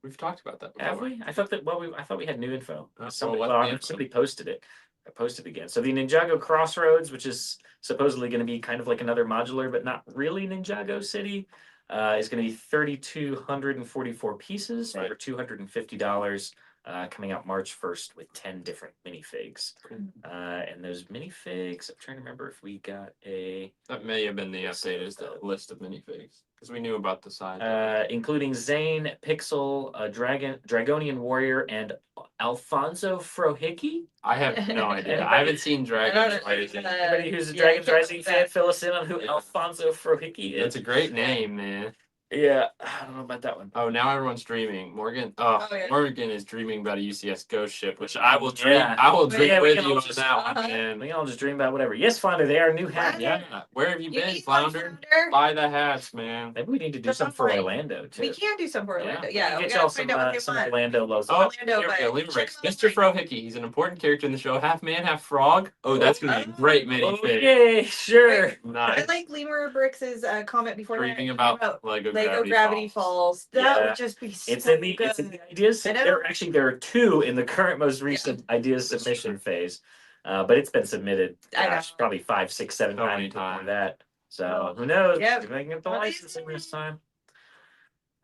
We've talked about that before. Have we? I thought that. I thought we had new info. what's Somebody, the well, info? somebody posted it. I posted again. So the Ninjago Crossroads, which is supposedly going to be kind of like another modular, but not really Ninjago City, is going to be 3,244 pieces for Right. $250. Coming out March 1st with 10 different minifigs. Cool. And those minifigs, I'm trying to remember if we got a. That may have been the update, is the list of minifigs. Because we knew about the size. Including Zane, Pixel, Dragonian Warrior, and Alfonso Frohicke. I have no idea. I haven't seen Dragon Fighter. Anybody who's a yeah, I Dragon's can't Rising believe fan, that. fill us in on who Yeah. Alfonso Frohicke is. It's a great name, man. Yeah, I don't know about that one. Oh, now everyone's dreaming. Morgan yeah. Morgan is dreaming about a UCS ghost ship, which I will dream. Yeah. I will dream Yeah, we with can you all on just- that one, Uh-huh. man. We can all just dream about whatever. Yes, Flounder, they are new hats. Yeah. Where have you You been, need one, Flounder? Flounder. Buy the hats, man. Maybe we need to do That's some for fine. Orlando too. We can do some for Orlando. Yeah, we get gotta y'all find some, out what they some want. Orlando logos. Oh, Orlando, here we but go. Leave it check breaks. them out. Mr. Frohicke. He's an important character in the show. Half man, half frog. Oh, that's gonna be a great minifig. Okay, sure. I Nice. like Lemur Bricks' comment before Dreaming about Lego Gravity Falls. That Yeah. would just be so It's in the good. it's in the ideas. I know. There are two in the current most recent ideas That's submission true. phase, but it's been submitted. I know. Probably 5, 6, 7 So many times before times. that. So Oh. who knows? Yep. If I can get the Well, licensing this time.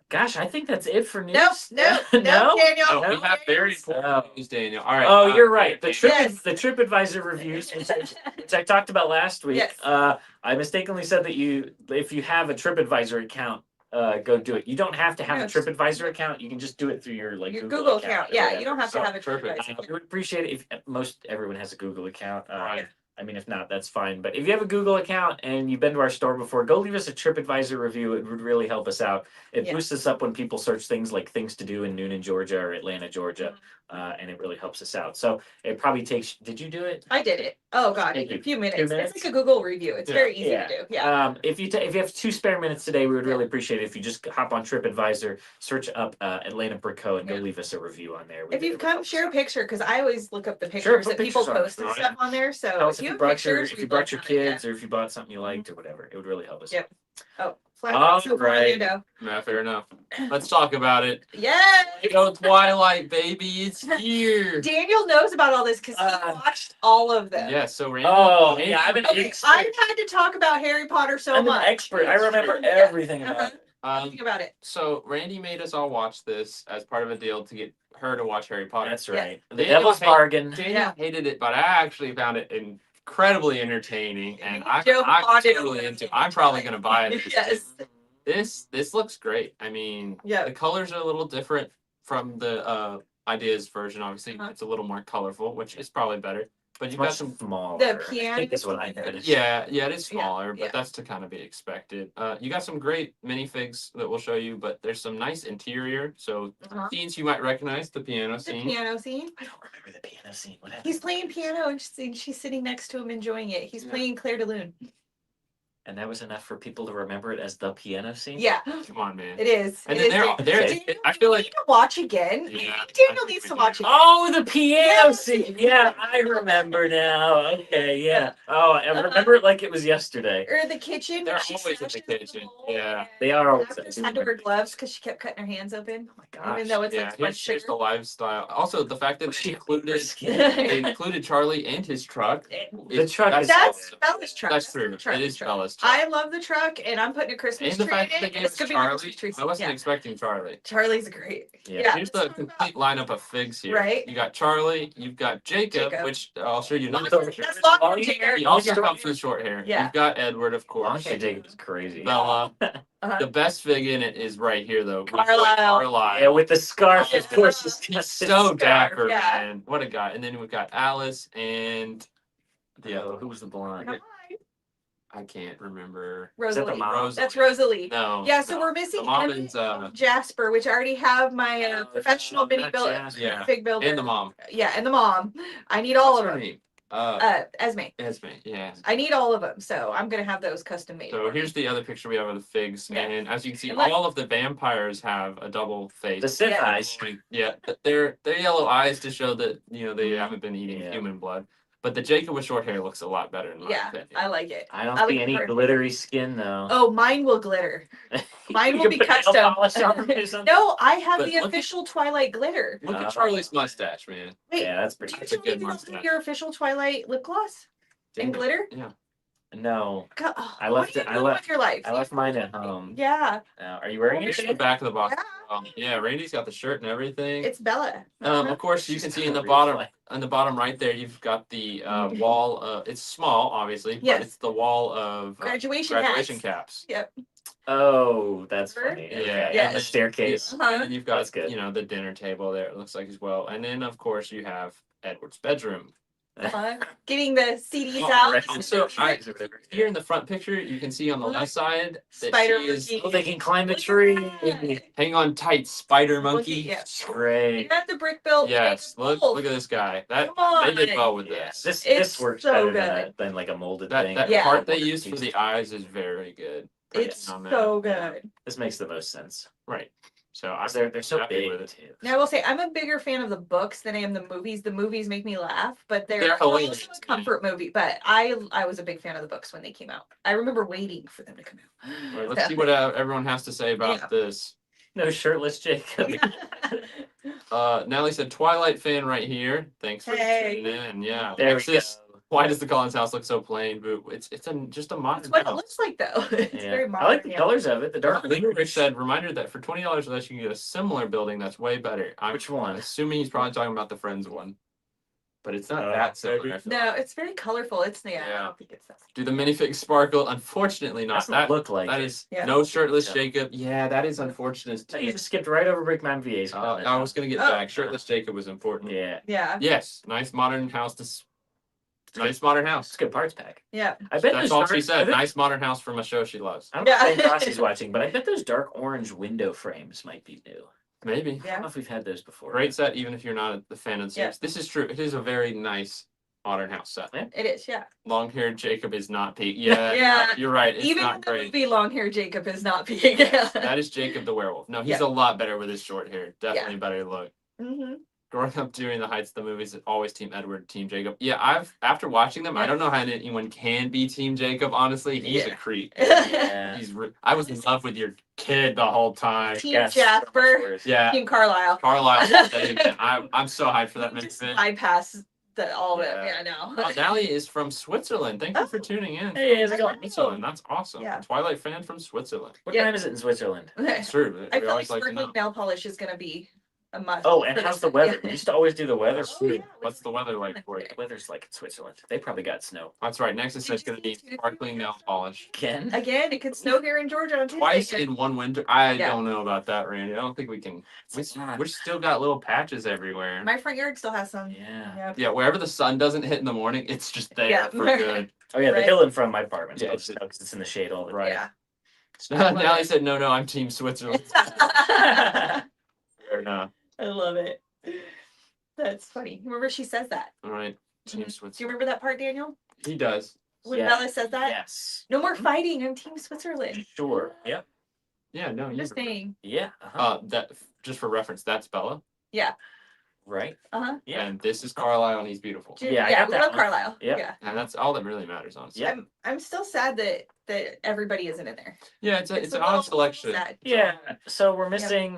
Gosh, I think that's it for news. Nope, no. Daniel. Oh, we have very Oh. important news, Daniel. All right. Oh, you're right. The Yes. TripAdvisor reviews, which I talked about last week. Yes. I mistakenly said that if you have a TripAdvisor account, go do it. You don't have to have a Yes. TripAdvisor account. You can just do it through your Your Google account. or Yeah, whatever. you don't have to So, have a perfect. TripAdvisor. I would appreciate it if everyone has a Google account. Right. I mean, if not, that's fine. But if you have a Google account and you've been to our store before, go leave us a TripAdvisor review. It would really help us out. It Yeah. boosts us up when people search things like things to do in Noonan, Georgia, or Atlanta, Georgia, Mm-hmm. and it really helps us out. So it probably takes. Did you do it? I did it. Oh god, Thank a you. few 2 minutes. minutes? It's like a Google review. It's Yeah. very easy Yeah. to do. Yeah. If you have 2 spare minutes today, we would Yeah. really appreciate it if you just hop on TripAdvisor, search up Atlanta Brick Co, and go Yeah. leave us a review on there. If you've come, share a picture because I always look up the Sure, pictures put that people pictures on it. post and Right. stuff on there. So Tell us if you have brought your pictures, if you we'd brought love your to have it, kids or if you bought something you liked or whatever. It would really help us. Yep. Oh, flat All so far, right. Orlando. Yeah, fair enough. Let's talk about it. Yes. Lego Twilight, baby, it's here. Daniel knows about all this because he watched all of them. Yeah, so Randy. Oh, yeah, I'm an Okay, expert. I've had to talk about Harry Potter so I'm much. an expert. I remember Yeah. everything about Uh-huh. it. Think about it. So Randy made us all watch this as part of a deal to get her to watch Harry Potter. That's Yeah. right. The Daniel Devil's hate- Bargain. Daniel Yeah. hated it, but I actually found it incredibly entertaining, and I'm Joe bought it. totally into. I'm probably gonna buy it. Yes. This looks great. I mean, Yeah. the colors are a little different from the ideas version. Obviously, Uh-huh. it's a little more colorful, which is probably better. But It's you've got much some. smaller. The I piano think that's is what I really noticed. Yeah, it is Yeah, smaller, yeah. but that's to kind of be expected. You got some great minifigs that we'll show you, but there's some nice interior. So Uh-huh. scenes you might recognize, the piano The scene. piano scene. I don't remember the piano scene. What happened? He's playing piano and she's sitting next to him enjoying it. He's Yeah. playing Claire de Lune. And that was enough for people to remember it as the piano scene? Yeah, Come on, man. it is. And It then is there, great. there. Daniel, I feel we like need to watch again. Yeah, I Daniel think needs we to do. watch again. Oh, the piano Yes. scene. Yeah, I remember now. Okay, yeah. Oh, I remember it like it was yesterday. Or the kitchen. They're when she always in the smashes the kitchen. bowl Yeah. and They are always Actress in had to the wear kitchen. gloves because she kept cutting her hands open. Oh my gosh. Even though it's Yeah, like here's sugar. the lifestyle. Also, the fact that Was they she included skin? they included Charlie and his truck. The truck is That's awesome. Bella's truck. That's true. the truck, It is the truck. Bella's truck. I love the truck, and I'm putting a Christmas And the tree fact in that it. they and gave It's us gonna be my Charlie. Christmas tree. I wasn't Yeah. expecting Charlie. Charlie's great. Yeah. Here's the complete lineup of figs here. Right. You got Charlie, you've got Jacob, Jacob. which I'll show you another Long picture. That's long hair. He also comes with short hair. Yeah. You've got Edward, of Long course. hair Jacob is crazy. Bella. Uh-huh. The best fig in it is right here, though. Carlisle. Carlisle. Yeah, with the scarf, of Yeah. course. He's got So this scarf. dapper, Yeah. man. What a guy. And then we've got Alice and the other. Who was the blonde? Hi. I can't remember. Is that the Rosalie. mom? That's Rosalie. No. Yeah, so no. we're missing The mom Emmett is, and Jasper, which I already have my Oh, professional mini that's builder, Jasper. Yeah. fig builder. and the mom. Yeah, and the mom. I need all What's of her them. name? Esme. Esme. Yeah. I need all of them, so I'm gonna have those custom made. So here's the other picture we have of the figs, Yeah. and as you can see, And look. all of the vampires have a double face. The Sith Yeah. eyes. Yeah, they're yellow eyes to show that they haven't been eating Yeah. human blood. But the Jacob with short hair looks a lot better in my Yeah, opinion. I like it. I don't I see like any her. glittery skin though. Oh, mine will glitter. Mine You will can be put nail custom. polish on it or something? No, I have But the look at- official Twilight glitter. Look at Oh. Charlie's mustache, man. Wait, Yeah, that's pretty. do you That's a tell me good you don't mustache. have your official Twilight lip gloss and glitter? Yeah. No, God, oh, I what left are you it- I doing left- with your life? I left mine at home. Yeah, Are you wearing it Here's the today? back of the box. Yeah. Yeah, Randy's got the shirt and everything. it's Bella. Of course, you She's can see got in a the real bottom, flag. on the bottom right there, you've got the wall. It's small, obviously, but Yes. it's the wall of Graduation graduation hats. caps. Yep. Oh, that's Remember? funny. Yeah, Okay. Yes. And the staircase. Uh-huh. And then you've got That's good. the dinner table there. It looks like as well, and then of course you have Edward's bedroom. Getting the CDs Oh, out. right. Also, Here in the front picture, you can see on the left side that Spider she is monkey. Oh, they can climb the Look at tree. that. hang on tight, spider monkey. Yeah. Great. And the brick built. Yes, wolf. look at this guy. That Come they did on. well with Yeah, this. this It's works so better than like a molded That thing. Yeah. part they used for the eyes is very good. It's on that. so good. This makes the most sense. Right. So I 'Cause they're so happy big with it. too. Now I will say I'm a bigger fan of the books than I am the movies. The movies make me laugh, but they're They're also hilarious, a comfort movie. But I was a big fan of the books when they came out. I remember waiting for them to come All right, out. let's see what everyone has to say about Yeah. this. No shirtless Jacob. Natalie said Twilight fan right here. Thanks for Hey. tuning in. Yeah. There we Next go. is, why does the Collins house look so plain? But it's just a modern That's what it house. looks like though. It's Yeah. very I modern. like the yeah. colors of it. The dark. Rich said, reminder that for $20 less, you can get a similar building that's way better. I'm Which one? assuming he's probably talking about the Friends one. But it's not Oh, that similar. maybe. I feel No, like. it's very colorful. It's I Yeah. don't think it's that. Do the minifigs sparkle? Unfortunately not. Doesn't That look like that it. is Yeah. no shirtless Yeah. Jacob. Yeah, that is unfortunate. So you just skipped right over Brickman VA's. I was gonna get Oh. back. Shirtless Jacob was important. Yeah, Yeah. Yes, nice modern house. Nice modern it's house. a good parts pack. Yeah. I bet That's those all dark, she I said. bet- Nice modern house from a show she loves. I don't know Yeah. if Rossi's watching, but I bet those dark orange window frames might be new. Maybe. I don't Yeah. know if we've had those before. Great set, even if you're not a fan of the Yeah. series. This is true. It is a very nice modern house set. It is. Yeah. Long haired Jacob is not peak. Yeah, Yeah. you're right. It's Even in not the great. movie, long hair Jacob is not big. That is Jacob the werewolf. No, he's Yeah. a lot better with his short hair. Definitely better look. hmm Growing up during the heights of the movies, always Team Edward, Team Jacob. Yeah, after watching them, I Yeah. don't know how anyone can be Team Jacob. Honestly, he's a Yeah. creep. Yeah. I was in love with your kid the whole time. Team Yes. Jasper. Yeah, Team Carlisle. Carlisle. I'm so hyped for that Just minifig. bypass all of it. Yeah. Yeah, no. Oh, Nally is from Switzerland. Thank you for Oh. tuning in. Hey, how's it going? Switzerland. That's awesome. Yeah. Twilight fan from Switzerland. What Yeah. time is it in Switzerland? It's true. I We feel like always like to sparkling know. nail polish is gonna be a must. Oh, and for how's this the one. weather? Yeah. We used to always do the weather. Oh, yeah. What's the weather like for you? The weather's like in Switzerland. They probably got snow. That's right. Next it Did says you going to be see 2 to 3 sparkling nail polish. Again? Again, it could snow here in Georgia on Tuesday. Twice in one winter. I Yeah. don't know about that, Randy. I don't think we can. It's not. We still got little patches everywhere. My front yard still has some. Yeah. Yeah. Yeah, wherever the sun doesn't hit in the morning, it's just there Yeah. for good. Oh yeah, the Right. hill in front of my apartment. Yeah, Yeah, because it's in the shade all the Right. Yeah. Now he said, no, I'm Team Switzerland. I Fair enough. love it. That's funny. Remember she says that. All right, Team Mhm. Do Switzerland. you remember that part, Daniel? He does. when Yeah. Bella says that. Yes. No more fighting. I'm Team Switzerland. Sure. Yep. Yeah, no, I'm you. just saying. Yeah. Uh-huh. That just for reference, that's Bella, Yeah. Right. Uh-huh. Yeah. and this is Carlisle, and he's beautiful. Yeah, I got we that love one. Carlisle. Yep. Yeah. And that's all that really matters, honestly. Yeah. I'm still sad that everybody isn't in there. Yeah, it's It's an a odd little selection. sad. Yeah. So we're missing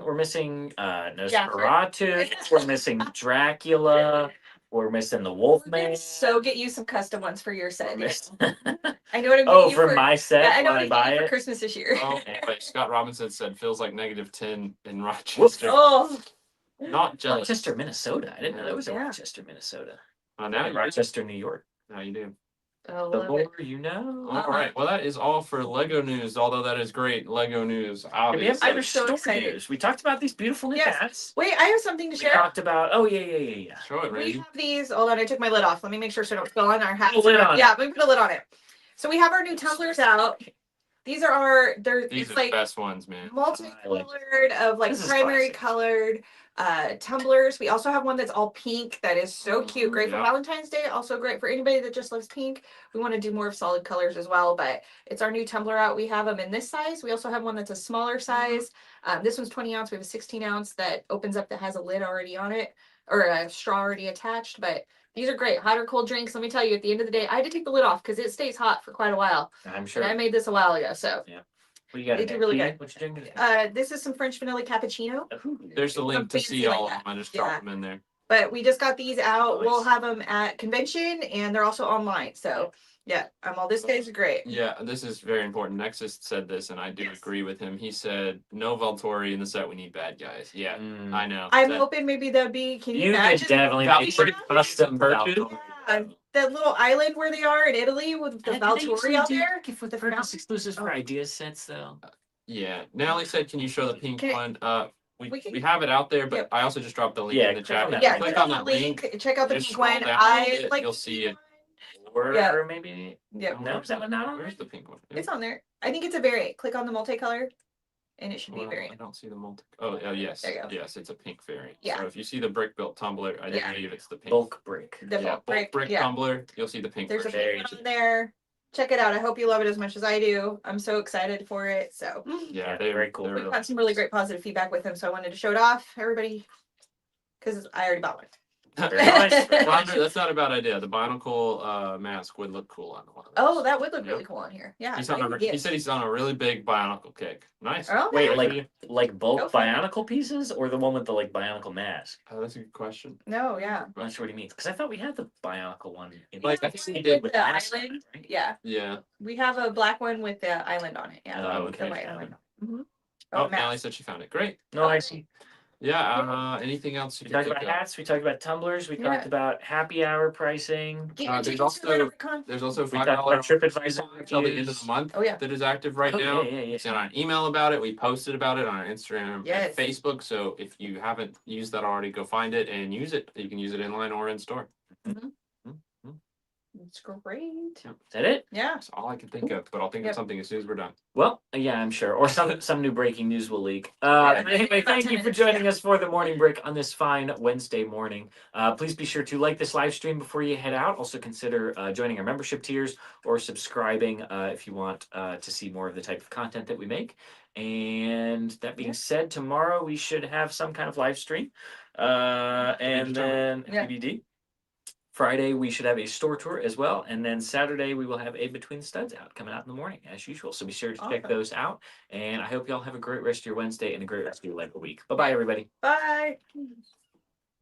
Nosferatu. We're missing Dracula. We're missing the Wolfman. So get you some custom ones for your set. We're miss- I know what I'm getting Oh, you for for my set Yeah, I know when what I I'm buy getting you for it. Christmas this year. Oh, wait, Scott Robinson said feels like -10 in Rochester. Oh. Not jealous. Rochester, Minnesota. I didn't know there was a Yeah. Rochester, Minnesota. Now you Rochester, New York. Now you do. Oh, The love more it. you know. All right. Well, that is all for Lego news. Although that is great Lego news, We have obviously. I'm other so store excited. news. We talked about these beautiful knit Yes. hats. Wait, I have something to We share. talked about. Oh yeah. Show it, We Randy. have these. Hold on, I took my lid off. Let me make sure so I don't spill on our hats. Put a lid on it. Yeah, let me put a lid on it. So we have our new tumblers out. These are These it's are like the best ones, man. multicolored of like This is primary classic. colored tumblers. We also have one that's all pink that is so cute. Great for Yeah. Valentine's Day. Also great for anybody that just loves pink. We want to do more of solid colors as well, but it's our new tumbler out. We have them in this size. We also have one that's a smaller size. This one's 20 ounce. We have a 16 ounce that opens up that has a lid already on it or a straw already attached. But these are great. Hot or cold drinks. Let me tell you, at the end of the day, I had to take the lid off because it stays hot for quite a while. I'm sure. And I made this a while ago. So What you got? they in do there? really Tea? good. What you drinking? this is some French vanilla cappuccino. Ooh. There's the link to fancy see like all of that. them. I just Yeah. dropped them in there. But we just got these out. Nice. We'll have them at convention and they're also online. So yeah, all this guy's great. Yeah, this is very important. Nexus said this, and I do Yes. agree with him. He said, "No Valtori in the set. We need bad guys." Yeah, Mm. I know. I'm That- hoping maybe that'd be. Can you You could imagine definitely Val- make pretty custom Purchase? Valkyrie. that little island where they are in Italy with the Valtori out there? Gift with The purchase fountain? exclusives for Oh. idea sets though. Yeah. Natalie said, "Can you show the pink Can it- one?" we We can- have it out there, but Yep. I also just dropped the link Yeah, in the click on chat. that If you Yeah, click click on that link. check out the just pink scroll one. down a I bit, like you'll the see pink it. Or Yeah. maybe one. Yep. no, is that one not on Where's there? the pink one? It's on there. I think it's a variant. Click on the multicolor and it should be Well, I variant. don't see the multi. Oh, yes. There you go. Yes, it's a pink variant. Yeah. So if you see the brick built tumbler, I Yeah. believe it's the pink. Bulk brick. The Yeah, bulk brick. Yeah. tumbler. You'll see the pink There's a version. Very pink one on there. Check it out. I hope you love it as much as I do. I'm so excited for it. So Yeah, Yeah, very cool. we've got some really great positive feedback with him. So I wanted to show it off, everybody, because I already bought one. Very nice. Very nice. That's not a bad idea. The Bionicle mask would look cool on one of those. Oh, that would look Yeah. really cool on here. Yeah. He's great on a, idea. he said he's on a really big Bionicle kick. Nice. Oh, Wait, okay. like bulk Go for it. Bionicle pieces or the one with the like Bionicle mask? Oh, that's a good question. No, yeah. I'm not sure what he means because I thought we had the Bionicle one. In Like, the- I think we we did did with the mask on island. it, right? Yeah. Yeah. We have a black one with the island on it. Yeah. Oh, with the okay. white island. Mm-hmm. Oh, Natalie said she found it. Great. No, I see. Yeah. Anything else you We can talked think about of? hats. We talked about tumblers. We Yeah. talked about happy hour pricing. Get Uh, your there's tickets also- to Leprechaun. There's also We $5 talked about TripAdvisor until the end of reviews. the month Oh yeah. that is active right Oh, now. yeah. Sent an email about it. We posted about it on our Instagram Yes. and Facebook. So if you haven't used that already, go find it and use it. You can use it inline or in store. It's great. Is that it? Yeah. That's all I can think of, but I'll think Yep. of something as soon as we're done. Well, yeah, I'm sure. Or some new breaking news will leak. Yeah. Anyway, About thank 10 you for minutes, joining yeah. us for the morning break on this fine Wednesday morning. Please be sure to like this live stream before you head out. Also consider joining our membership tiers or subscribing if you want to see more of the type of content that we make. And that being Yeah. said, tomorrow we should have some kind of live stream. And then Yeah. DVD. Friday we should have a store tour as well, and then Saturday we will have a Between the Studs out coming out in the morning as usual. So be sure to check Awesome. those out, and I hope y'all have a great rest of your Wednesday and a great rest of your Lego week. Bye bye, everybody. Bye.